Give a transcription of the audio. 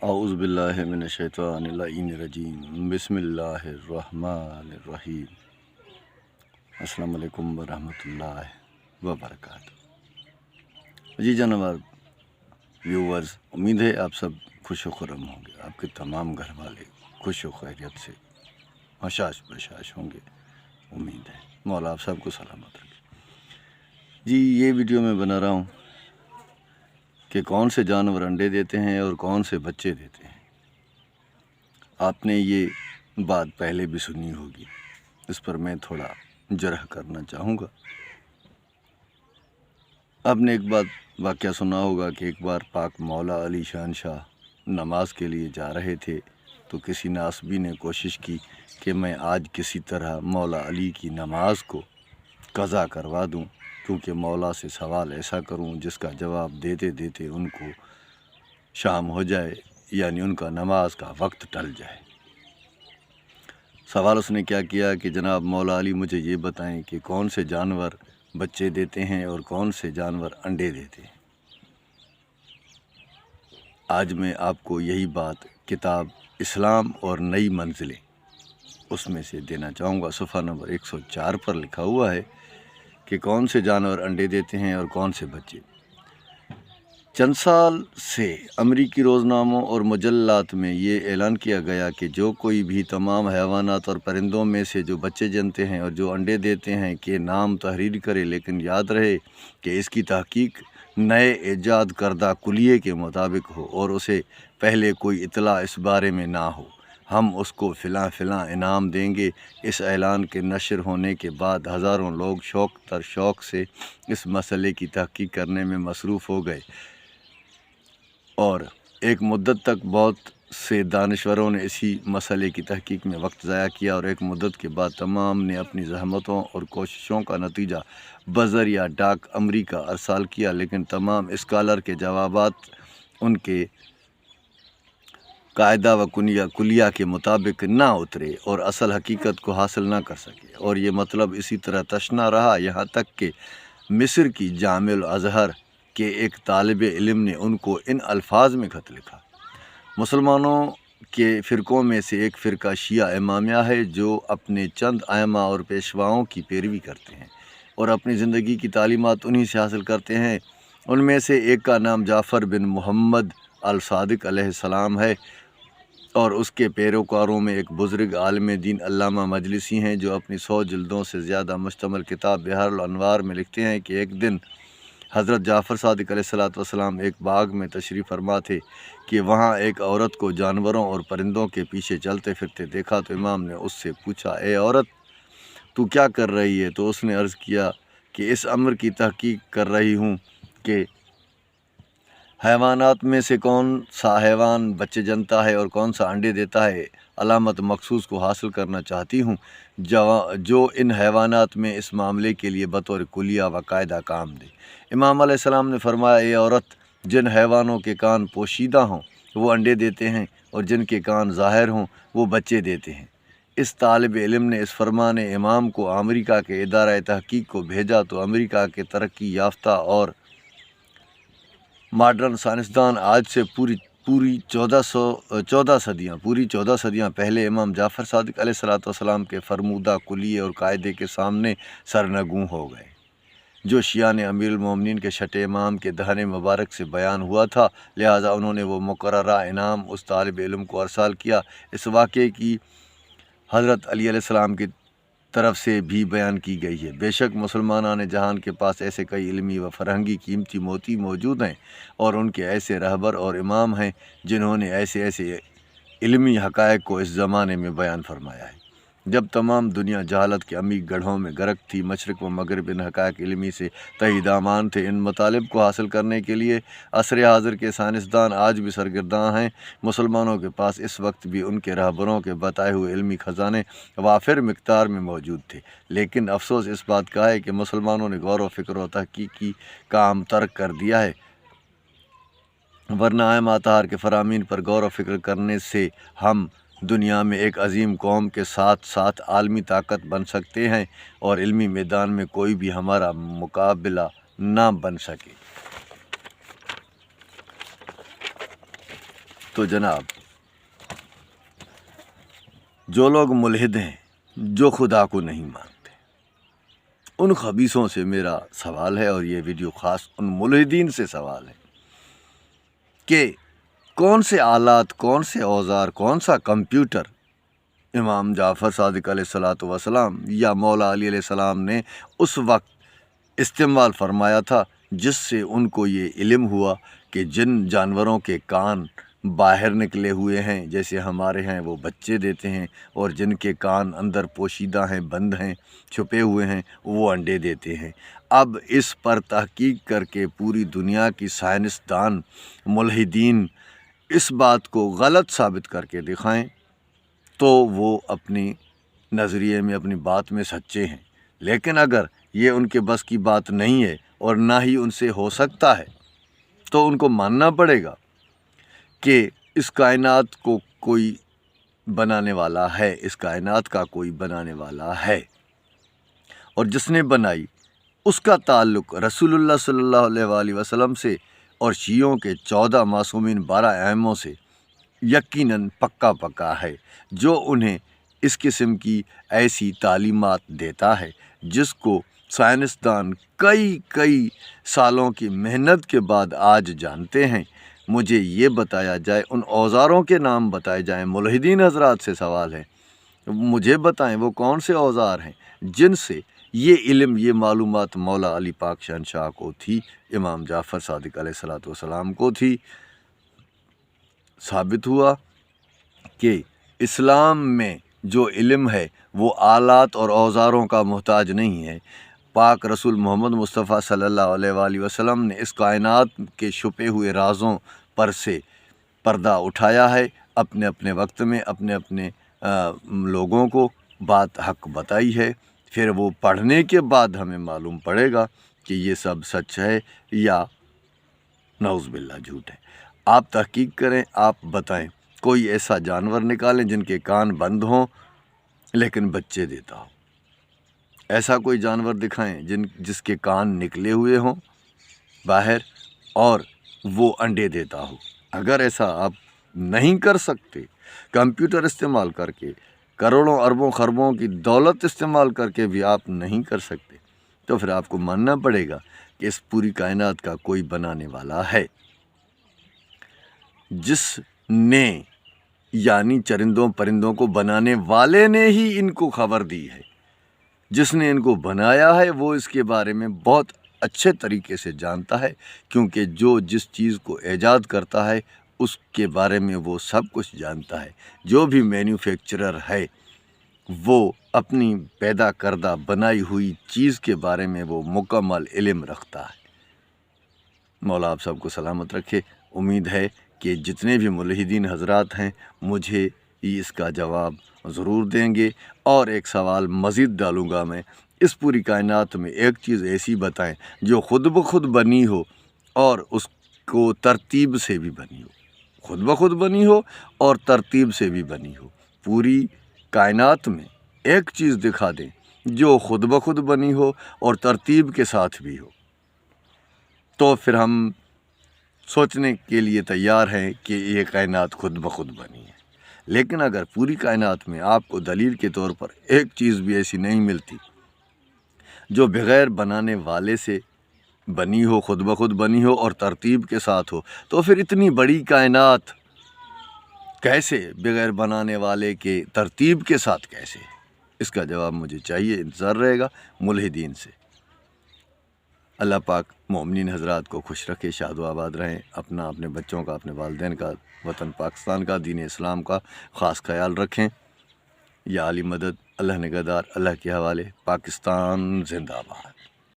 اعوذ باللہ من الشیطان الرجیم بسم اللہ الرحمن الرحیم۔ السلام علیکم ورحمۃ اللہ وبرکاتہ۔ جی جناب ویورز، امید ہے آپ سب خوش و خرم ہوں گے، آپ کے تمام گھر والے خوش و خیریت سے حشاش بشاش ہوں گے، امید ہے۔ مولا آپ سب کو سلامت رکھے۔ جی یہ ویڈیو میں بنا رہا ہوں کہ کون سے جانور انڈے دیتے ہیں اور کون سے بچے دیتے ہیں۔ آپ نے یہ بات پہلے بھی سنی ہوگی، اس پر میں تھوڑا جرح کرنا چاہوں گا۔ آپ نے ایک بات واقعہ سنا ہوگا کہ ایک بار پاک مولا علی شان شاہ نماز کے لیے جا رہے تھے، تو کسی ناسبی نے کوشش کی کہ میں آج کسی طرح مولا علی کی نماز کو قضا کروا دوں، کیونکہ مولا سے سوال ایسا کروں جس کا جواب دیتے دیتے ان کو شام ہو جائے، یعنی ان کا نماز کا وقت ٹل جائے۔ سوال اس نے کیا کیا کہ جناب مولا علی مجھے یہ بتائیں کہ کون سے جانور بچے دیتے ہیں اور کون سے جانور انڈے دیتے ہیں۔ آج میں آپ کو یہی بات کتاب اسلام اور نئی منزلیں اس میں سے دینا چاہوں گا۔ صفحہ نمبر 104 پر لکھا ہوا ہے کہ کون سے جانور انڈے دیتے ہیں اور کون سے بچے۔ چند سال سے امریکی روزناموں اور مجلات میں یہ اعلان کیا گیا کہ جو کوئی بھی تمام حیوانات اور پرندوں میں سے جو بچے جنتے ہیں اور جو انڈے دیتے ہیں کے نام تحریر کرے، لیکن یاد رہے کہ اس کی تحقیق نئے ایجاد کردہ کلیے کے مطابق ہو اور اسے پہلے کوئی اطلاع اس بارے میں نہ ہو۔ ہم اس کو فلاں انعام دیں گے۔ اس اعلان کے نشر ہونے کے بعد ہزاروں لوگ شوق تر شوق سے اس مسئلے کی تحقیق کرنے میں مصروف ہو گئے، اور ایک مدت تک بہت سے دانشوروں نے اسی مسئلے کی تحقیق میں وقت ضائع کیا، اور ایک مدت کے بعد تمام نے اپنی زحمتوں اور کوششوں کا نتیجہ بذریعہ ڈاک امریکہ ارسال کیا، لیکن تمام اسکالر کے جوابات ان کے قاعدہ و کلیہ کے مطابق نہ اترے اور اصل حقیقت کو حاصل نہ کر سکے، اور یہ مطلب اسی طرح تشنا رہا، یہاں تک کہ مصر کی جامع الازہر کے ایک طالب علم نے ان کو ان الفاظ میں خط لکھا: مسلمانوں کے فرقوں میں سے ایک فرقہ شیعہ امامیہ ہے جو اپنے چند ائمہ اور پیشواؤں کی پیروی کرتے ہیں اور اپنی زندگی کی تعلیمات انہی سے حاصل کرتے ہیں۔ ان میں سے ایک کا نام جعفر بن محمد الصادق علیہ السلام ہے، اور اس کے پیروکاروں میں ایک بزرگ عالم دین علامہ مجلسی ہیں جو اپنی 100 جلدوں سے زیادہ مشتمل کتاب بحار الانوار میں لکھتے ہیں کہ ایک دن حضرت جعفر صادق علیہ السلام ایک باغ میں تشریف فرما تھے کہ وہاں ایک عورت کو جانوروں اور پرندوں کے پیچھے چلتے پھرتے دیکھا، تو امام نے اس سے پوچھا: اے عورت، تو کیا کر رہی ہے؟ تو اس نے عرض کیا کہ اس امر کی تحقیق کر رہی ہوں کہ حیوانات میں سے کون سا حیوان بچے جنتا ہے اور کون سا انڈے دیتا ہے۔ علامت مخصوص کو حاصل کرنا چاہتی ہوں جو ان حیوانات میں اس معاملے کے لیے بطور کلیہ و قاعدہ کام دے۔ امام علیہ السلام نے فرمایا: اے عورت، جن حیوانوں کے کان پوشیدہ ہوں وہ انڈے دیتے ہیں، اور جن کے کان ظاہر ہوں وہ بچے دیتے ہیں۔ اس طالب علم نے اس فرمان امام کو امریکہ کے ادارہ تحقیق کو بھیجا، تو امریکہ کے ترقی یافتہ اور ماڈرن سائنسدان آج سے پوری 14 صدیاں پہلے امام جعفر صادق علیہ السلام کے فرمودہ کلیے اور قاعدے کے سامنے سرنگوں ہو گئے، جو شیعہ نے امیر المومنین کے چھٹے امام کے دہن مبارک سے بیان ہوا تھا۔ لہٰذا انہوں نے وہ مقررہ انعام اس طالب علم کو ارسال کیا۔ اس واقعے کی حضرت علی علیہ السلام کی طرف سے بھی بیان کی گئی ہے۔ بے شک مسلمانان جہان کے پاس ایسے کئی علمی و فرہنگی قیمتی موتی موجود ہیں، اور ان کے ایسے رہبر اور امام ہیں جنہوں نے ایسے علمی حقائق کو اس زمانے میں بیان فرمایا ہے۔ جب تمام دنیا جہالت کے عمیق گڑھوں میں غرق تھی، مشرق و مغرب ان حقائق علمی سے تہی دامان تھے۔ ان مطالب کو حاصل کرنے کے لیے عصر حاضر کے سائنسدان آج بھی سرگرداں ہیں۔ مسلمانوں کے پاس اس وقت بھی ان کے رہبروں کے بتائے ہوئے علمی خزانے وافر مقدار میں موجود تھے، لیکن افسوس اس بات کا ہے کہ مسلمانوں نے غور و فکر و تحقیقی کام ترک کر دیا ہے، ورنہ ائمہ اطہار کے فرامین پر غور و فکر کرنے سے ہم دنیا میں ایک عظیم قوم کے ساتھ ساتھ عالمی طاقت بن سکتے ہیں، اور علمی میدان میں کوئی بھی ہمارا مقابلہ نہ بن سکے۔ تو جناب جو لوگ ملحد ہیں، جو خدا کو نہیں مانتے، ان خبیثوں سے میرا سوال ہے، اور یہ ویڈیو خاص ان ملحدین سے سوال ہے کہ کون سے آلات، کون سے اوزار، کون سا کمپیوٹر امام جعفر صادق علیہ الصلاۃ والسلام یا مولا علی علیہ السلام نے اس وقت استعمال فرمایا تھا، جس سے ان کو یہ علم ہوا کہ جن جانوروں کے کان باہر نکلے ہوئے ہیں، جیسے ہمارے ہیں، وہ بچے دیتے ہیں، اور جن کے کان اندر پوشیدہ ہیں، بند ہیں، چھپے ہوئے ہیں، وہ انڈے دیتے ہیں۔ اب اس پر تحقیق کر کے پوری دنیا کی سائنسدان ملحدین اس بات کو غلط ثابت کر کے دکھائیں تو وہ اپنی نظریے میں، اپنی بات میں سچے ہیں۔ لیکن اگر یہ ان کے بس کی بات نہیں ہے اور نہ ہی ان سے ہو سکتا ہے، تو ان کو ماننا پڑے گا کہ اس کائنات کو کوئی بنانے والا ہے، اس کائنات کا کوئی بنانے والا ہے، اور جس نے بنائی اس کا تعلق رسول اللہ صلی اللہ علیہ وآلہ وسلم سے اور شیعوں کے 14 معصومین 12 ائموں سے یقیناً پکا ہے، جو انہیں اس قسم کی ایسی تعلیمات دیتا ہے جس کو سائنسدان کئی سالوں کی محنت کے بعد آج جانتے ہیں۔ مجھے یہ بتایا جائے، ان اوزاروں کے نام بتائے جائیں۔ ملحدین حضرات سے سوال ہے، مجھے بتائیں وہ کون سے اوزار ہیں جن سے یہ علم، یہ معلومات مولا علی پاک شہنشاہ کو تھی، امام جعفر صادق علیہ الصلاۃ والسلام کو تھی۔ ثابت ہوا کہ اسلام میں جو علم ہے وہ آلات اور اوزاروں کا محتاج نہیں ہے۔ پاک رسول محمد مصطفیٰ صلی اللہ علیہ وآلہ وسلم نے اس کائنات کے چھپے ہوئے رازوں پر سے پردہ اٹھایا ہے، اپنے اپنے وقت میں اپنے لوگوں کو بات حق بتائی ہے۔ پھر وہ پڑھنے کے بعد ہمیں معلوم پڑے گا کہ یہ سب سچ ہے یا نعوذ باللہ جھوٹ ہے۔ آپ تحقیق کریں، آپ بتائیں، کوئی ایسا جانور نکالیں جن کے کان بند ہوں لیکن بچے دیتا ہو۔ ایسا کوئی جانور دکھائیں جس کے کان نکلے ہوئے ہوں باہر اور وہ انڈے دیتا ہو۔ اگر ایسا آپ نہیں کر سکتے، کمپیوٹر استعمال کر کے، کروڑوں اربوں خربوں کی دولت استعمال کر کے بھی آپ نہیں کر سکتے، تو پھر آپ کو ماننا پڑے گا کہ اس پوری کائنات کا کوئی بنانے والا ہے، جس نے، یعنی چرندوں پرندوں کو بنانے والے نے ہی ان کو خبر دی ہے۔ جس نے ان کو بنایا ہے وہ اس کے بارے میں بہت اچھے طریقے سے جانتا ہے، کیونکہ جو جس چیز کو ایجاد کرتا ہے اس کے بارے میں وہ سب کچھ جانتا ہے۔ جو بھی مینوفیکچرر ہے وہ اپنی پیدا کردہ بنائی ہوئی چیز کے بارے میں وہ مکمل علم رکھتا ہے۔ مولا آپ سب کو سلامت رکھے۔ امید ہے کہ جتنے بھی ملحدین حضرات ہیں مجھے اس کا جواب ضرور دیں گے، اور ایک سوال مزید ڈالوں گا میں، اس پوری کائنات میں ایک چیز ایسی بتائیں جو خود بخود بنی ہو اور اس کو ترتیب سے بھی بنی ہو، خود بخود بنی ہو اور ترتیب سے بھی بنی ہو۔ پوری کائنات میں ایک چیز دکھا دیں جو خود بخود بنی ہو اور ترتیب کے ساتھ بھی ہو، تو پھر ہم سوچنے کے لیے تیار ہیں کہ یہ کائنات خود بخود بنی ہے۔ لیکن اگر پوری کائنات میں آپ کو دلیل کے طور پر ایک چیز بھی ایسی نہیں ملتی جو بغیر بنانے والے سے بنی ہو، خود بخود بنی ہو اور ترتیب کے ساتھ ہو، تو پھر اتنی بڑی کائنات کیسے بغیر بنانے والے کے ترتیب کے ساتھ کیسے؟ اس کا جواب مجھے چاہیے، انتظار رہے گا ملحدین سے۔ اللہ پاک مومنین حضرات کو خوش رکھے، شاد و آباد رہیں، اپنے بچوں کا، اپنے والدین کا، وطن پاکستان کا، دین اسلام کا خاص خیال رکھیں۔ یا علی مدد، اللہ نگہدار، اللہ کے حوالے، پاکستان زندہ باد۔